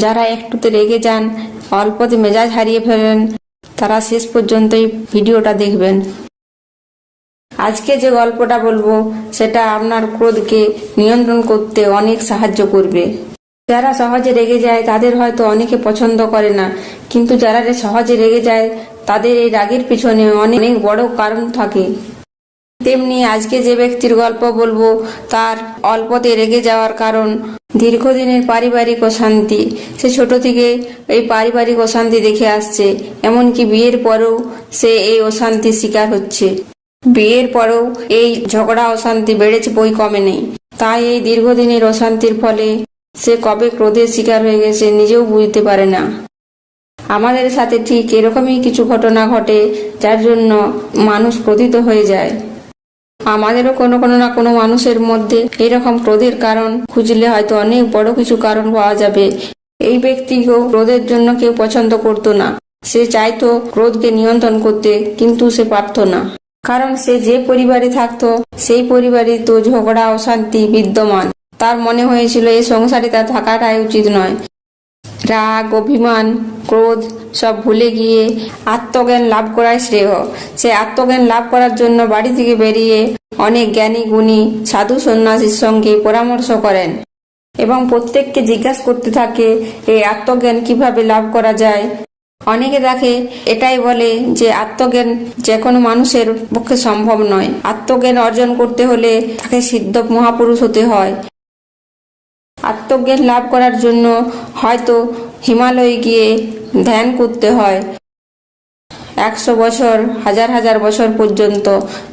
যারা একটুতে রেগে যান, অল্পতে মেজাজ হারিয়ে ফেলেন, তারা শেষ পর্যন্তই ভিডিওটা দেখবেন। আজকে যে গল্পটা বলবো সেটা আপনার ক্রোধকে নিয়ন্ত্রণ করতে অনেক সাহায্য করবে। যারা সহজে রেগে যায় তাদের হয়তো অনেকে পছন্দ করে না, কিন্তু যারা সহজে রেগে যায় তাদের এই রাগের পিছনে অনেক বড় কারণ থাকে। তেমনি আজকে যে ব্যক্তির গল্প বলবো তার অল্পতে রেগে যাওয়ার কারণ দীর্ঘদিনের পারিবারিক অশান্তি। সে ছোট থেকে এই পারিবারিক অশান্তি দেখে আসছে, এমনকি বিয়ের পরেও সে এই অশান্তির শিকার হচ্ছে। বিয়ের পরেও এই ঝগড়া অশান্তি বেড়েছে, বই কমে নেই। তাই এই দীর্ঘদিনের অশান্তির ফলে সে কবে ক্রোধের শিকার হয়ে গেছে নিজেও বুঝতে পারে না। আমাদের সাথে ঠিক এরকমই কিছু ঘটনা ঘটে যার জন্য মানুষ ক্রোধিত হয়ে যায়। আমাদেরও কোনো না কোনো মানুষের মধ্যে এরকম ক্রোধের কারণ খুঁজলে হয়তো অনেক বড় কিছু কারণ পাওয়া যাবে। এই ব্যক্তিকেও ক্রোধের জন্য কেউ পছন্দ করতো না। সে চাইতো ক্রোধকে নিয়ন্ত্রণ করতে, কিন্তু সে পারত না। কারণ সে যে পরিবারে থাকতো সেই পরিবারে তো ঝগড়া অশান্তি বিদ্যমান। তার মনে হয়েছিল এই সংসারে তার থাকাটাই উচিত নয়। রাগ, অভিমান, ক্রোধ সব ভুলে গিয়ে আত্মজ্ঞান লাভ করাই শ্রেয়। সে আত্মজ্ঞান লাভ করার জন্য বাড়ি থেকে বেরিয়ে অনেক জ্ঞানী গুণী সাধু সন্ন্যাসীর সঙ্গে পরামর্শ করেন এবং প্রত্যেককে জিজ্ঞাসা করতে থাকে এই আত্মজ্ঞান কিভাবে লাভ করা যায়। অনেকে দেখে এটাই বলে যে আত্মজ্ঞান যে কোনো মানুষের পক্ষে সম্ভব নয়। আত্মজ্ঞান অর্জন করতে হলে তাকে সিদ্ধ মহাপুরুষ হতে হয়। আত্মজ্ঞান লাভ করার জন্য হয়তো হিমালয়ে গিয়ে ধ্যান করতে হয় 100 বছর, হাজার হাজার বছর পর্যন্ত,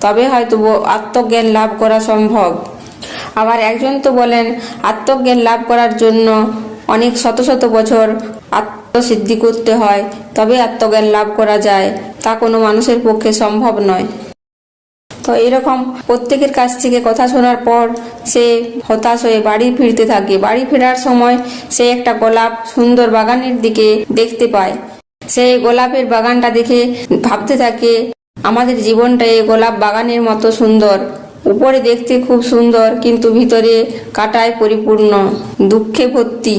তবে হয়তো আত্মজ্ঞান লাভ করা সম্ভব। আবার একজন তো বলেন আত্মজ্ঞান লাভ করার জন্য অনেক শত শত বছর আত্মসিদ্ধি করতে হয়, তবে আত্মজ্ঞান লাভ করা যায়। তা কোনো মানুষের পক্ষে সম্ভব নয়। তো এরকম প্রত্যেকের কাছ থেকে কথা শোনার পর সে হতাশ হয়ে বাড়ি ফিরতে থাকে। বাড়ি ফেরার সময় সে একটা গোলাপ সুন্দর বাগানের দিকে দেখতে পায়। সেই গোলাপের বাগানটা দেখে ভাবতে থাকে আমাদের জীবনটা এই গোলাপ বাগানের মতো সুন্দর। উপরে দেখতে খুব সুন্দর, কিন্তু ভিতরে কাঁটায় পরিপূর্ণ, দুঃখে ভর্তি।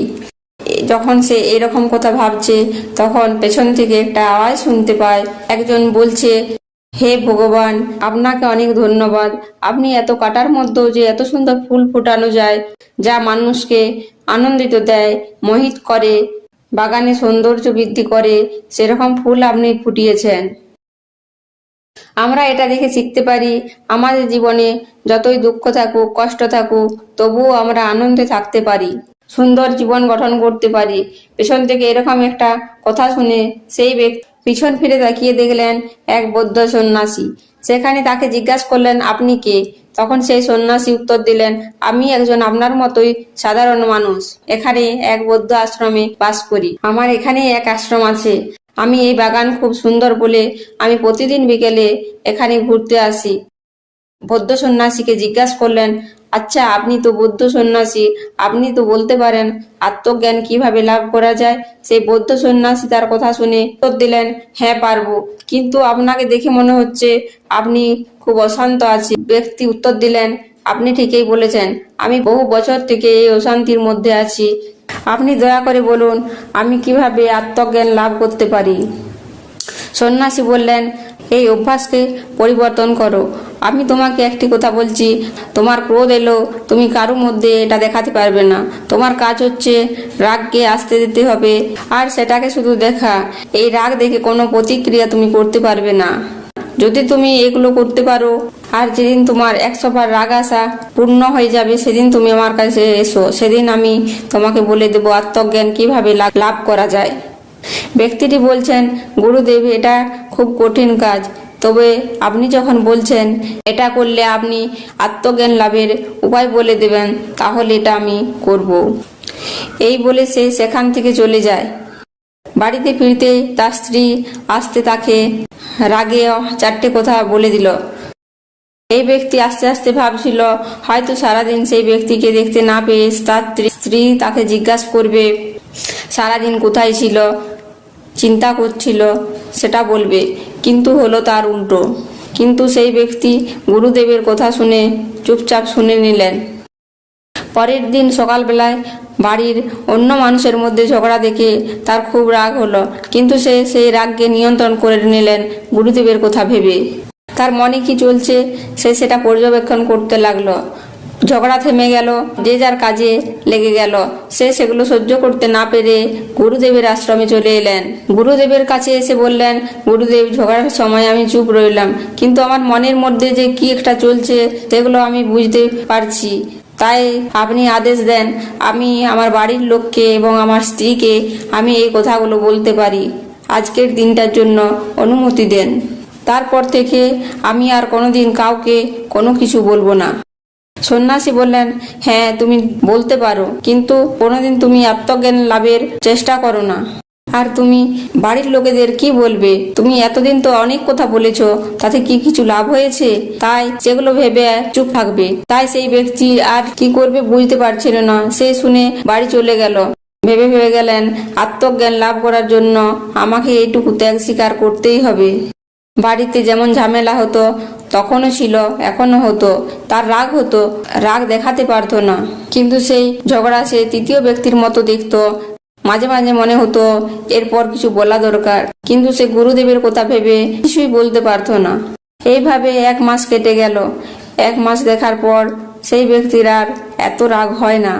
যখন সে এরকম কথা ভাবছে তখন পেছন থেকে একটা আওয়াজ শুনতে পায়। একজন বলছে, হে ভগবান, আপনাকে অনেক ধন্যবাদ। আপনি এত কাটার মধ্যেও যে এত সুন্দর ফুল ফোটানো যায়, যা মানুষকে আনন্দিত দেয়, মোহিত করে, বাগানে সৌন্দর্য বৃদ্ধি করে, সেরকম ফুল আপনি ফুটিয়েছেন। আমরা এটা দেখে শিখতে পারি আমাদের জীবনে যতই দুঃখ থাকুক, কষ্ট থাকুক, তবুও আমরা আনন্দে থাকতে পারি, সুন্দর জীবন গঠন করতে পারি। পেছন থেকে এরকম একটা কথা শুনে সেই ব্যক্তি পিছন ফিরে তাকিয়ে দেখলেন এক বৌদ্ধ সন্ন্যাসী। সেখানে তাকে জিজ্ঞাসা করলেন, আপনি কে? তখন সেই সন্ন্যাসী উত্তর দিলেন, আমি একজন আপনার মতোই সাধারণ মানুষ। এখানে এক বৌদ্ধ আশ্রমে বাস করি। আমার এখানে এক আশ্রম আছে। আমি এই বাগান খুব সুন্দর বলে আমি প্রতিদিন বিকেলে এখানে ঘুরতে আসি। বৌদ্ধ সন্ন্যাসীকে জিজ্ঞাসা করলেন, আচ্ছা, আপনি তো বৌদ্ধ সন্ন্যাসী, আপনি তো বলতে পারেন আত্মজ্ঞান কিভাবে লাভ করা যায়? সেই বৌদ্ধ সন্ন্যাসী তার কথা শুনে উত্তর দিলেন, হ্যাঁ পারবো, কিন্তু আপনাকে দেখে মনে হচ্ছে আপনি খুব অশান্ত আছেন। ব্যক্তি উত্তর দিলেন, আপনি ঠিকই বলেছেন, আমি বহু বছর থেকে এই অশান্তির মধ্যে আছি। আপনি দয়া করে বলুন আমি কিভাবে আত্মজ্ঞান লাভ করতে পারি। সন্ন্যাসী বললেন, এই অভ্যাসকে পরিবর্তন করো। আমি তোমাকে একটি কথা বলছি, তোমার ক্রোধ এলো, তুমি কারোর মধ্যে এটা দেখাতে পারবে না। তোমার কাজ হচ্ছে রাগকে আসতে দিতে হবে, আর সেটাকে শুধু দেখা। এই রাগ দেখে কোনো প্রতিক্রিয়া তুমি করতে পারবে না। যদি তুমি এগুলো করতে পারো, আর যেদিন তোমার 100 বার রাগ আসা পূর্ণ হয়ে যাবে, সেদিন তুমি আমার কাছে এসো। সেদিন আমি তোমাকে বলে দেবো আত্মজ্ঞান কিভাবে লাভ করা যায়। ব্যক্তিটি বলছেন, গুরুদেব, এটা খুব কঠিন কাজ, তবে আপনি যখন বলছেন এটা করলে আপনি আত্মজ্ঞান লাভের উপায় বলে দেবেন, তাহলে এটা আমি করব। এই বলে সে সেখান থেকে চলে যায়। বাড়িতে ফিরতে তার স্ত্রী আসতে তাকে রাগে 4টে কথা বলে দিল। এই ব্যক্তি আস্তে আস্তে ভাবছিল হয়তো সারাদিন সেই ব্যক্তিকে দেখতে না পেয়ে তার স্ত্রী তাকে জিজ্ঞাসা করবে সারাদিন কোথায় ছিল, চিন্তা করছিল, সেটা বলবে, কিন্তু হলো তার উল্টো। কিন্তু সেই ব্যক্তি গুরুদেবের কথা শুনে চুপচাপ শুনে নিলেন। পরের দিন সকালবেলায় বাড়ির অন্য মানুষের মধ্যে ঝগড়া দেখে তার খুব রাগ হলো, কিন্তু সে সেই রাগকে নিয়ন্ত্রণ করে নিলেন গুরুদেবের কথা ভেবে। তার মনে কি চলছে সে সেটা পর্যবেক্ষণ করতে লাগলো। ঝগড়া থেমে গেল, যে যার কাজে লেগে গেল। সে সেগুলো সহ্য করতে না পেরে গুরুদেবের আশ্রমে চলে এলেন। গুরুদেবের কাছে এসে বললেন, গুরুদেব, ঝগড়ার সময় আমি চুপ রইলাম, কিন্তু আমার মনের মধ্যে যে কি একটা চলছে সেগুলো আমি বুঝতে পারছি। তাই আপনি আদেশ দেন আমি আমার বাড়ির লোককে এবং আমার স্ত্রীকে আমি এই কথাগুলো বলতে পারি। আজকের দিনটার জন্য অনুমতি দেন। তারপর থেকে আমি আর কোনোদিন কাউকে কোনো কিছু বলবো না। সন্ন্যাসী বললেন, হ্যাঁ তুমি বলতে পারো, কিন্তু কোনোদিন তুমি আত্মজ্ঞান লাভের চেষ্টা করো না। আর তুমি বাড়ির লোকেদের কি বলবে? তুমি এতদিন তো অনেক কথা বলেছো, তাতে কি কিছু লাভ হয়েছে? তাই সেগুলো ভেবে চুপ থাকবে। তাই সেই ব্যক্তি আর কি করবে বুঝতে পারছিল না। সে শুনে বাড়ি চলে গেল। ভেবে ভেবে গেলেন, আত্মজ্ঞান লাভ করার জন্য আমাকে এইটুকু ত্যাগ স্বীকার করতেই হবে। বাড়িতে যেমন ঝামেলা হতো তখনও ছিল, এখনো হতো। তার রাগ হতো, রাগ দেখাতে পারতো না, কিন্তু সেই ঝগড়া সে তৃতীয় ব্যক্তির মতো দেখতো। মাঝে মাঝে মনে হতো এরপর কিছু বলা দরকার, কিন্তু সে গুরুদেবের কথা ভেবে কিছুই বলতে পারতো না। এইভাবে 1 মাস কেটে গেল। 1 মাস দেখার পর সেই ব্যক্তির আর এত রাগ হয় না।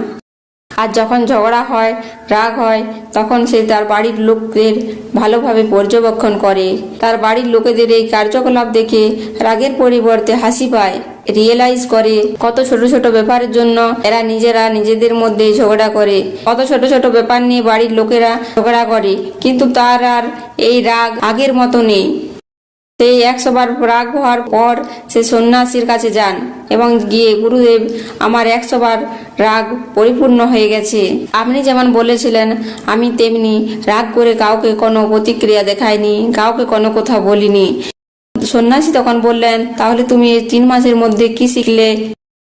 আর যখন ঝগড়া হয়, রাগ হয়, তখন সে তার বাড়ির লোকদের ভালোভাবে পর্যবেক্ষণ করে। তার বাড়ির লোকেদের এই কার্যকলাপ দেখে রাগের পরিবর্তে হাসি পায়। রিয়েলাইজ করে কত ছোট ছোট ব্যাপারের জন্য এরা নিজেরা নিজেদের মধ্যে ঝগড়া করে, কত ছোট ছোট ব্যাপার নিয়ে বাড়ির লোকেরা ঝগড়া করে, কিন্তু তার আর এই রাগ আগের মতো নেই। সেই 100 বার রাগ হওয়ার পর সে সন্ন্যাসীর কাছে যান এবং গিয়ে, গুরুদেব, আমার 100 বার রাগ পরিপূর্ণ হয়ে গেছে। আপনি যেমন বলেছিলেন আমি তেমনি রাগ করে কাউকে কোনো প্রতিক্রিয়া দেখাইনি, কাউকে কোনো কথা বলিনি। সন্ন্যাসী তখন বললেন, তাহলে তুমি এই 3 মাসের মধ্যে কি শিখলে?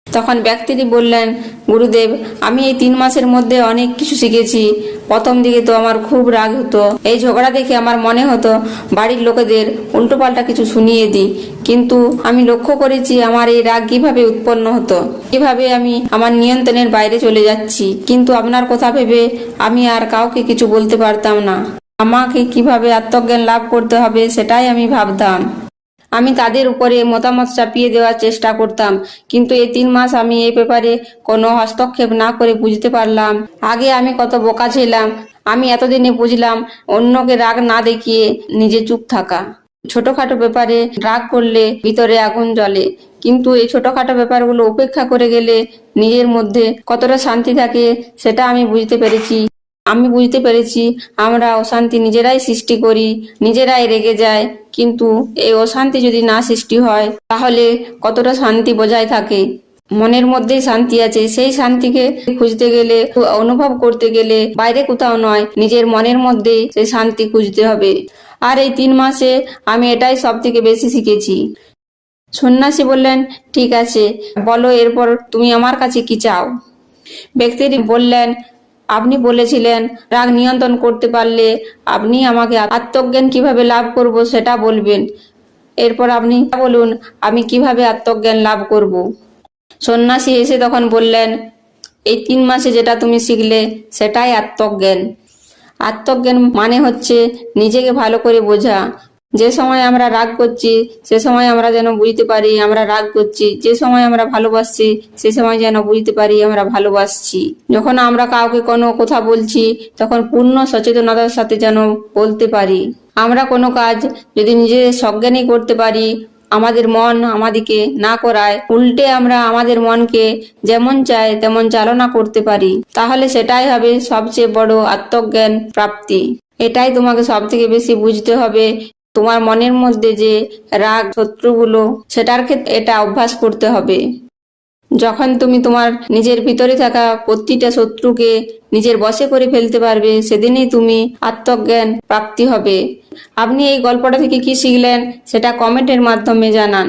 তখন ব্যক্তিটি বললেন, গুরুদেব, আমি এই 3 মাসের মধ্যে অনেক কিছু শিখেছি। প্রথম দিকে তো আমার খুব রাগ হতো। এই ঝগড়া দেখে আমার মনে হতো বাড়ির লোকেদের উল্টোপাল্টা কিছু শুনিয়ে দিই, কিন্তু আমি লক্ষ্য করেছি আমার এই রাগ কিভাবে উৎপন্ন হতো, কিভাবে আমি আমার নিয়ন্ত্রণের বাইরে চলে যাচ্ছি। কিন্তু আপনার কথা ভেবে আমি আর কাউকে কিছু বলতে পারতাম না। আমাকে কিভাবে আত্মজ্ঞান লাভ করতে হবে সেটাই আমি ভাবতাম। আমি তাদের উপরে মতামত চাপিয়ে দেওয়ার চেষ্টা করতাম, কিন্তু এই 3 মাস আমি এই ব্যাপারে কোনো হস্তক্ষেপ না করে বুঝতে পারলাম আগে আমি কত বোকা ছিলাম। আমি এতদিনে বুঝলাম অন্যকে রাগ না দেখিয়ে নিজে চুপ থাকা। ছোটখাটো ব্যাপারে রাগ করলে ভিতরে আগুন জ্বলে, কিন্তু এই ছোটখাটো ব্যাপারগুলো উপেক্ষা করে গেলে নিজের মধ্যে কতটা শান্তি থাকে সেটা আমি বুঝতে পেরেছি। আমরা অশান্তি নিজেরাই সৃষ্টি করি, নিজেরাই রেগে যাই, কিন্তু এই অশান্তি যদি না সৃষ্টি হয় তাহলে কতটা শান্তি বজায় থাকে। মনের মধ্যেই শান্তি আছে, সেই শান্তিকে খুঁজতে গেলে, অনুভব করতে গেলে বাইরে কোথাও নয়, নিজের মনের মধ্যেই সেই শান্তি খুঁজতে হবে। আর এই 3 মাসে আমি এটাই সব থেকে বেশি শিখেছি। সন্ন্যাসী বললেন, ঠিক আছে, বলো এরপর তুমি আমার কাছে কি চাও? ব্যক্তিটি বললেন, আপনি বলেছিলেন রাগ নিয়ন্ত্রণ করতে পারলে আপনি আমাকে আত্মজ্ঞান কিভাবে লাভ করব সেটা বলবেন। এরপর আপনি বলুন আমি কিভাবে আত্মজ্ঞান লাভ করব। সন্ন্যাসী এসে তখন বললেন, এই 3 মাসে যেটা তুমি শিখলে সেটাই আত্মজ্ঞান। আত্মজ্ঞান মানে হচ্ছে নিজেকে ভালো করে বোঝা। যে সময় আমরা রাগ করছি সে সময় আমরা যেন বুঝতে পারি আমরা রাগ করছি, যে সময় আমরা ভালোবাসছি সে সময় যেন বুঝতে পারি আমরা ভালোবাসছি। যখন আমরা কাউকে কোনো কথা বলছি তখন পূর্ণ সচেতনতার সাথে যেন বলতে পারি। আমরা কোনো কাজ যদি নিজেদের সজ্ঞানে করতে পারি, আমাদের মন আমাদিকে না করায়, উল্টে আমরা আমাদের মনকে যেমন চাই তেমন চালনা করতে পারি, তাহলে সেটাই হবে সবচেয়ে বড় আত্মজ্ঞান প্রাপ্তি। এটাই তোমাকে সব থেকে বেশি বুঝতে হবে। তোমার মনের মধ্যে যে রাগ, শত্রুগুলো, সেটার ক্ষেত্রে এটা অভ্যাস করতে হবে। যখন তুমি তোমার নিজের ভিতরে থাকা প্রতিটা শত্রুকে নিজের বশে করে ফেলতে পারবে, সেদিনই তুমি আত্মজ্ঞান প্রাপ্তি হবে। আপনি এই গল্পটা থেকে কি শিখলেন সেটা কমেন্টের মাধ্যমে জানান।